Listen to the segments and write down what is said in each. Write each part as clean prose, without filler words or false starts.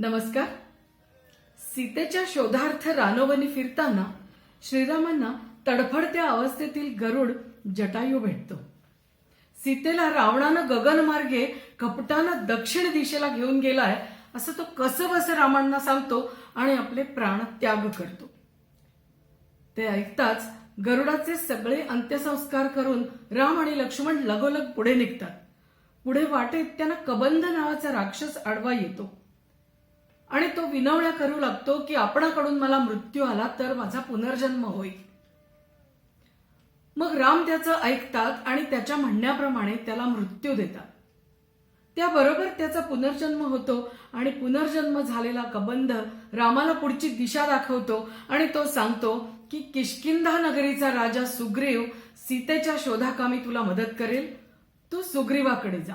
नमस्कार. सीतेच्या शोधार्थ रानवनी फिरताना श्रीरामांना तडफडत्या अवस्थेतील गरुड जटायू भेटतो. सीतेला रावणानं गगनमार्गे कपटानं दक्षिण दिशेला घेऊन गेलाय असं तो कसंबसं रामांना सांगतो आणि आपले प्राण त्याग करतो. ते ऐकताच गरुडाचे सगळे अंत्यसंस्कार करून राम आणि लक्ष्मण लगोलग पुढे निघतात. पुढे वाटेत त्यांना कबंध नावाचा राक्षस आडवा येतो आणि तो विनवण्या करू लागतो की आपणाकडून मला मृत्यू आला तर माझा पुनर्जन्म होईल. मग राम त्याचं ऐकतात आणि त्याच्या म्हणण्याप्रमाणे त्याला मृत्यू देतात. त्याबरोबर त्याचा पुनर्जन्म होतो आणि पुनर्जन्म झालेला कबंध रामाला पुढची दिशा दाखवतो आणि तो सांगतो की किष्किंधा नगरीचा राजा सुग्रीव सीतेच्या शोधाकामी तुला मदत करेल, तू सुग्रीवाकडे जा.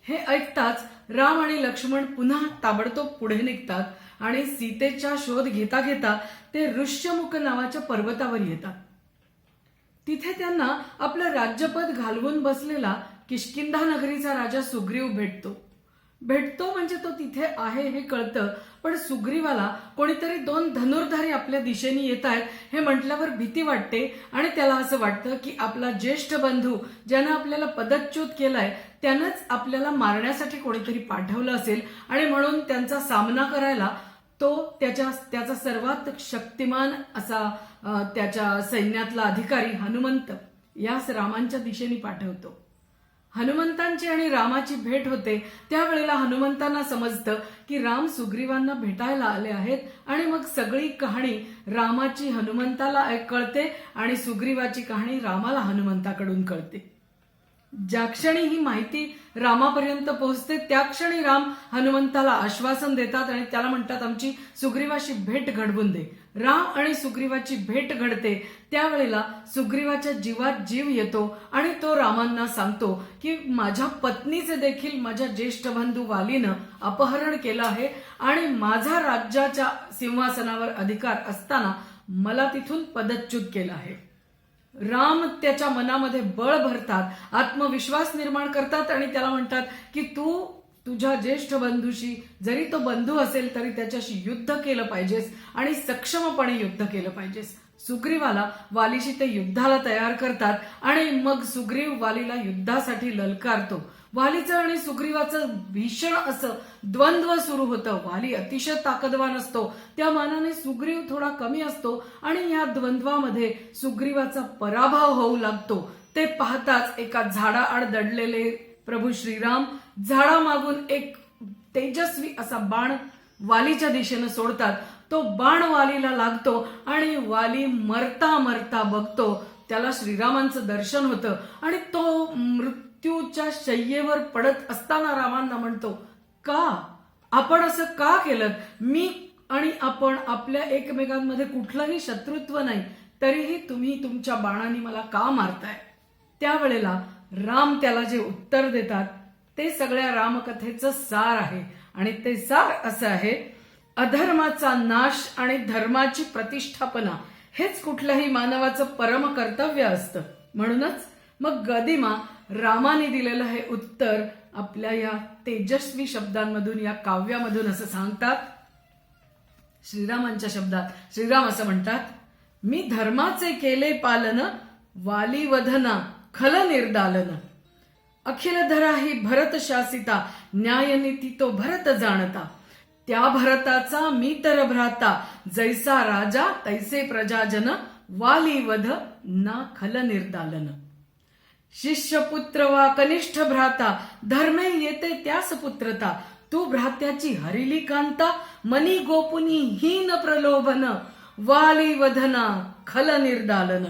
हे ऐकताच राम आणि लक्ष्मण पुन्हा ताबडतोब पुढे निघतात आणि सीतेचा शोध घेता घेता ते ऋष्यमुख नावाच्या पर्वतावर येतात. तिथे त्यांना आपलं राज्यपद घालवून बसलेला किष्किंधा नगरीचा राजा सुग्रीव भेटतो म्हणजे तो तिथे आहे हे कळतं, पण सुग्रीवाला कोणीतरी दोन धनुर्धारी आपल्या दिशेने येत आहेत हे म्हटल्यावर भीती वाटते आणि त्याला असं वाटतं की आपला ज्येष्ठ बंधू ज्यानं आपल्याला पदच्युत केलाय त्यानंच आपल्याला मारण्यासाठी कोणीतरी पाठवलं असेल आणि म्हणून त्यांचा सामना करायला तो त्याचा सर्वात शक्तिमान असा त्याच्या सैन्यातला अधिकारी हनुमंत यास रामांच्या दिशेने पाठवतो. हनुमंतांची आणि रामाची भेट होते. त्यावेळेला हनुमंतांना समजतं की राम सुग्रीवांना भेटायला आले आहेत आणि मग सगळी कहाणी रामाची हनुमंताला कळते आणि सुग्रीवाची कहाणी रामाला हनुमंताकडून कळते. ज्या क्षणी ही माहिती रामापर्यंत पोहोचते त्या क्षणी राम हनुमंताला आश्वासन देतात आणि त्याला म्हणतात आमची सुग्रीवाशी भेट घडवून दे. राम आणि सुग्रीवाची भेट घडते. त्यावेळेला सुग्रीवाच्या जीवात जीव येतो आणि तो रामांना सांगतो की माझ्या पत्नीचे देखील माझ्या ज्येष्ठ बंधू वालीनं अपहरण केलं आहे आणि माझा राज्याच्या सिंहासनावर अधिकार असताना मला तिथून पदच्युत केलं आहे. राम त्याच्या मनामध्ये बळ भरतात, आत्मविश्वास निर्माण करतात आणि त्याला म्हणतात की तू तुझ्या ज्येष्ठ बंधूशी जरी तो बंधू असेल तरी त्याच्याशी युद्ध केलं पाहिजेस आणि सक्षमपणे युद्ध केलं पाहिजेस. सुग्रीवाला वालीशी ते युद्धाला तयार करतात आणि मग सुग्रीव वालीला युद्धासाठी ललकारतो. वालीचं आणि सुग्रीवाचं भीषण असं द्वंद्व सुरू होतं. वाली अतिशय ताकदवान असतो, त्या मानाने सुग्रीव थोडा कमी असतो आणि या द्वंद्वामध्ये सुग्रीवाचा पराभव होऊ लागतो. ते पाहताच एका झाडाआड दडलेले प्रभू श्रीराम झाडामागून एक तेजस्वी असा बाण वालीच्या दिशेनं सोडतात. तो बाण वालीला लागतो आणि वाली मरता मरता बघतो. त्याला श्रीरामांचं दर्शन होतं आणि तो मृत्यूच्या शय्येवर पडत असताना रामांना म्हणतो, का आपण असं का केलं? मी आणि आपण आपल्या एकमेकांमध्ये कुठलंही शत्रुत्व नाही, तरीही तुम्ही तुमच्या बाणाने मला का मारताय? त्यावेळेला राम त्याला जे उत्तर देतात ते सगळ्या रामकथेचं सार आहे आणि ते सार असं आहे, अधर्माचा नाश आणि धर्माची प्रतिष्ठापना हेच कुठल्याही मानवाचं परम कर्तव्य असतं. म्हणूनच मग गदिमा रामाने दिलेलं हे उत्तर आपल्या या तेजस्वी शब्दांमधून या काव्यामधून असं सांगतात. श्रीरामांच्या शब्दात श्रीराम असं म्हणतात, मी धर्माचे केले पालन, वाली वधना खल निर्दालन. अखिल धरा ही भरत शासिता, न्यायनीती तो भरत जाणता. त्या भरताचा मी तर भ्राता, जैसा राजा तैसे प्रजाजन. वाली वध ना खल निर्दालन. शिष्य पुत्र वा कनिष्ठ भ्राता, धर्मे येते त्यास पुत्रता. तू भ्रात्याची हरिली कांता, मनी गोपुनी हीन प्रलोभन. वाली वधना खल निर्दालन.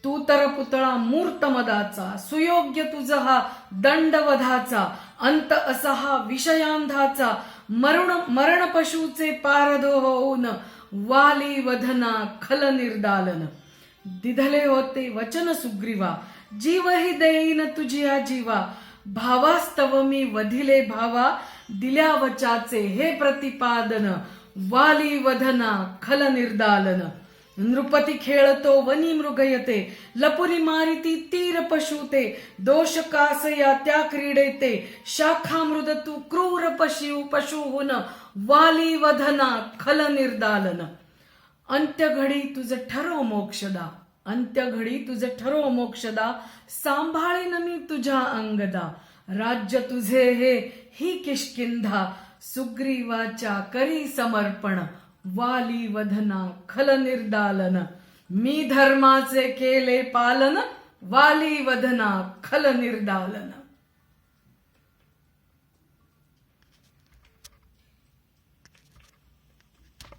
तू तर पुतळा मूर्त मदाचा, सुयोग्य तुझ हा दंडवधाचा. अंत असा हा विषयांधाचा, मरण पशुचे पारधो होऊन. वाली वधना खल निर्दालन. दिधले होते वचन सुग्रीवा, जीवही देईन तुझिया जीवा. भावास्तव मी वधिले भावा, दिल्या वचाचे हे प्रतिपादन. वाली वधना खल निर्दालन. नृपती खेळतो वनी मृगयते, लपुरी मारिती तीर पशुते, दोष कासया त्या क्रीडेते, शाखामृद तू क्रूर पशुहुन, वाली वधना खल निर्दालन. अंत्यघडी तुझ ठरो मोक्षदा, अंत्यघडी तुझ ठरो मोक्षदा, सांभाळीन मी तुझ्या अंगदा. राज्य तुझे हे ही किष्किंधा, सुग्रीवाच्या करी समर्पण, वाली वधना खल निर्दालन. मी धर्माचे केले पालन, वाली वधना खल निर्दालन.